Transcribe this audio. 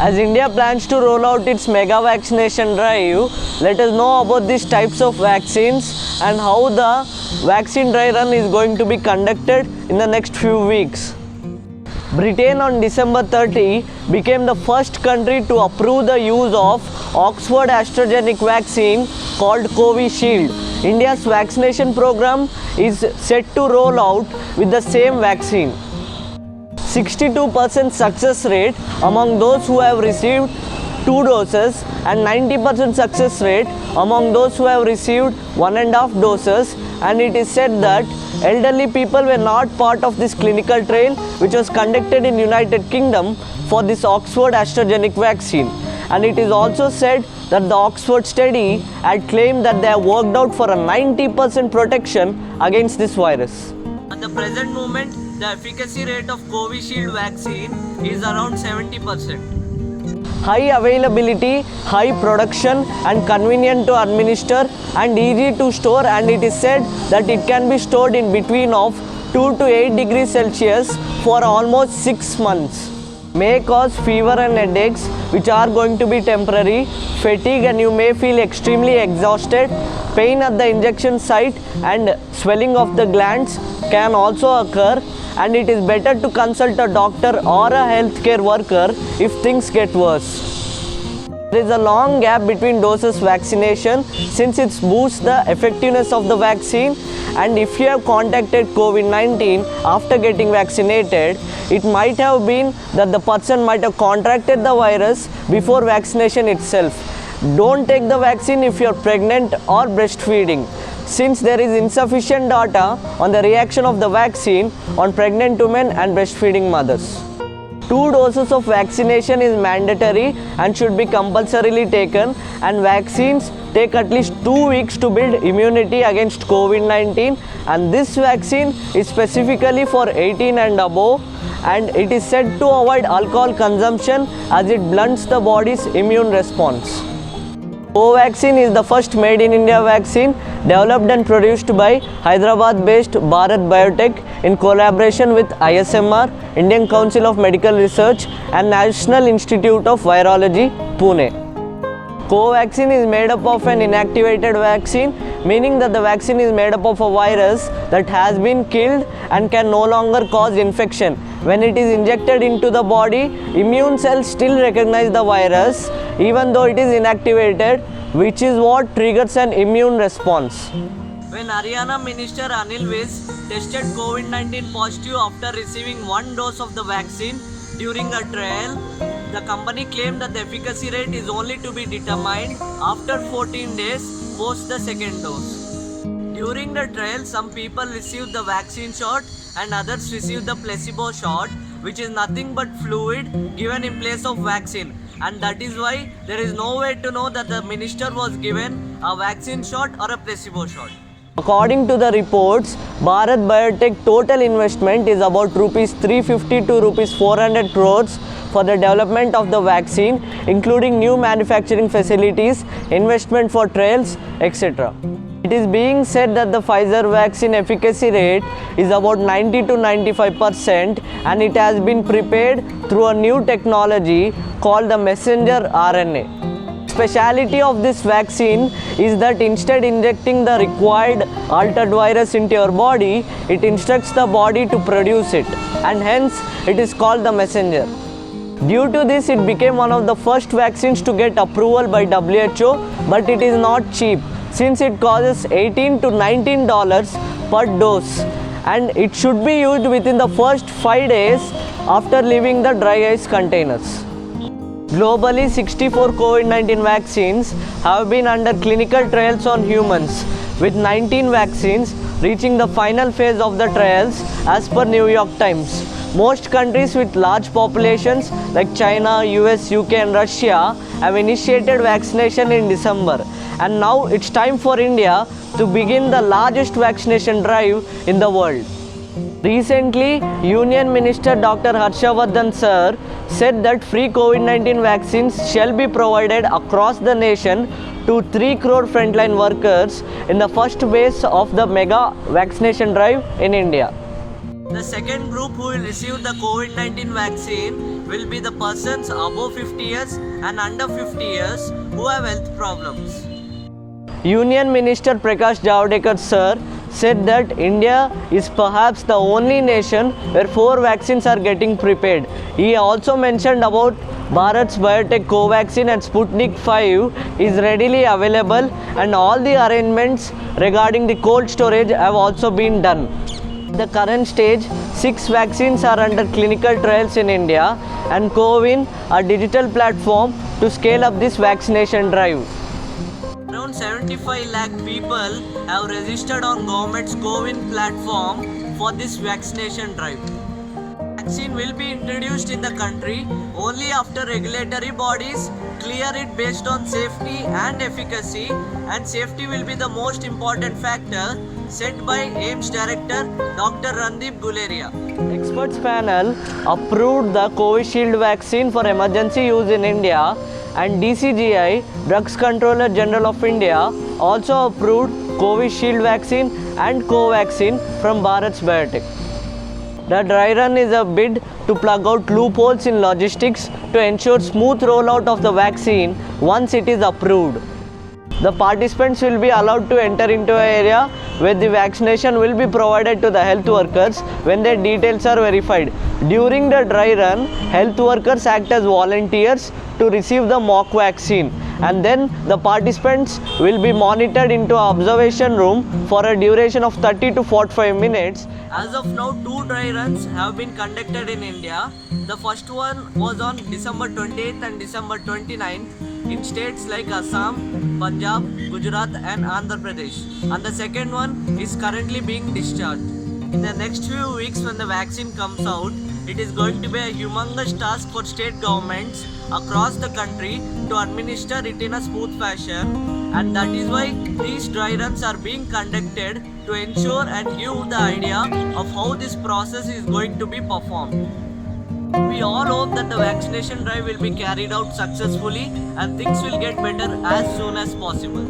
As India plans to roll out its mega vaccination drive, let us know about these types of vaccines and how the vaccine dry run is going to be conducted in the next few weeks. Britain on December 30 became the first country to approve the use of Oxford AstraZeneca vaccine called Covishield. India's vaccination program is set to roll out with the same vaccine. 62% success rate among those who have received 2 doses and 90% success rate among those who have received 1.5 doses, and it is said that elderly people were not part of this clinical trial which was conducted in United Kingdom for this Oxford AstraZeneca vaccine. And it is also said that the Oxford study had claimed that they have worked out for a 90% protection against this virus. At the present moment, the efficacy rate of Covishield vaccine is around 70%. High availability, high production and convenient to administer and easy to store, and it is said that it can be stored in between of 2 to 8 degrees Celsius for almost 6 months. May cause fever and headaches which are going to be temporary, fatigue and you may feel extremely exhausted, pain at the injection site and swelling of the glands can also occur, and it is better to consult a doctor or a healthcare worker if things get worse. There is a long gap between doses vaccination since it boosts the effectiveness of the vaccine, and if you have contacted COVID-19 after getting vaccinated, it might have been that the person might have contracted the virus before vaccination itself. Don't take the vaccine if you are pregnant or breastfeeding, since there is insufficient data on the reaction of the vaccine on pregnant women and breastfeeding mothers. 2 doses of vaccination is mandatory and should be compulsorily taken, and vaccines take at least 2 weeks to build immunity against COVID-19, and this vaccine is specifically for 18 and above, and it is said to avoid alcohol consumption as it blunts the body's immune response. Covaxin is the first made in India vaccine developed and produced by Hyderabad-based Bharat Biotech in collaboration with ISMR, Indian Council of Medical Research and National Institute of Virology, Pune. Covaxin is made up of an inactivated vaccine, meaning that the vaccine is made up of a virus that has been killed and can no longer cause infection. When it is injected into the body, immune cells still recognize the virus even though it is inactivated, which is what triggers an immune response. When Haryana Minister Anil Viz tested COVID-19 positive after receiving 1 dose of the vaccine during a trial, the company claimed that the efficacy rate is only to be determined after 14 days post the second dose. During the trial, some people received the vaccine shot and others received the placebo shot, which is nothing but fluid given in place of vaccine, and that is why there is no way to know that the minister was given a vaccine shot or a placebo shot. According to the reports, Bharat Biotech total investment is about rupees 350 to rupees 400 crores for the development of the vaccine, including new manufacturing facilities, investment for trials, etc. It is being said that the Pfizer vaccine efficacy rate is about 90 to 95%, and it has been prepared through a new technology called the messenger RNA. Speciality of this vaccine is that instead injecting the required altered virus into your body, it instructs the body to produce it, and hence it is called the messenger. Due to this, it became one of the first vaccines to get approval by WHO, but it is not cheap since it costs $18 to $19 per dose, and it should be used within the first 5 days after leaving the dry ice containers. Globally, 64 COVID-19 vaccines have been under clinical trials on humans, with 19 vaccines reaching the final phase of the trials as per New York Times. Most countries with large populations like China, US, UK and Russia have initiated vaccination in December, and now it's time for India to begin the largest vaccination drive in the world. Recently, Union Minister Dr. Harshvardhan Sir said that free COVID-19 vaccines shall be provided across the nation to 3 crore frontline workers in the first phase of the mega vaccination drive in India. The second group who will receive the COVID-19 vaccine will be the persons above 50 years and under 50 years who have health problems. Union Minister Prakash Javadekar sir said that India is perhaps the only nation where 4 vaccines are getting prepared. He also mentioned about Bharat's Biotech Covaxin and Sputnik 5 is readily available, and all the arrangements regarding the cold storage have also been done. At the current stage, 6 vaccines are under clinical trials in India, and CoWIN, a digital platform to scale up this vaccination drive. Around 75 lakh people have registered on government's CoWIN platform for this vaccination drive. Vaccine will be introduced in the country only after regulatory bodies clear it based on safety and efficacy, and safety will be the most important factor said by AIIMS Director Dr. Randeep Guleria. Experts panel approved the Covishield vaccine for emergency use in India, and DCGI, Drugs Controller General of India, also approved Covishield vaccine and Covaxin from Bharat's Biotech. The dry run is a bid to plug out loopholes in logistics to ensure smooth rollout of the vaccine once it is approved. The participants will be allowed to enter into an area where the vaccination will be provided to the health workers when their details are verified. During the dry run, health workers act as volunteers to receive the mock vaccine, and then the participants will be monitored into an observation room for a duration of 30 to 45 minutes. As of now, 2 dry runs have been conducted in India. The first one was on December 28th and December 29th in states like Assam, Punjab, Gujarat and Andhra Pradesh, and the second one is currently being discharged. In the next few weeks, when the vaccine comes out, it is going to be a humongous task for state governments across the country to administer it in a smooth fashion, and that is why these dry runs are being conducted to ensure and give the idea of how this process is going to be performed. We all hope that the vaccination drive will be carried out successfully and things will get better as soon as possible.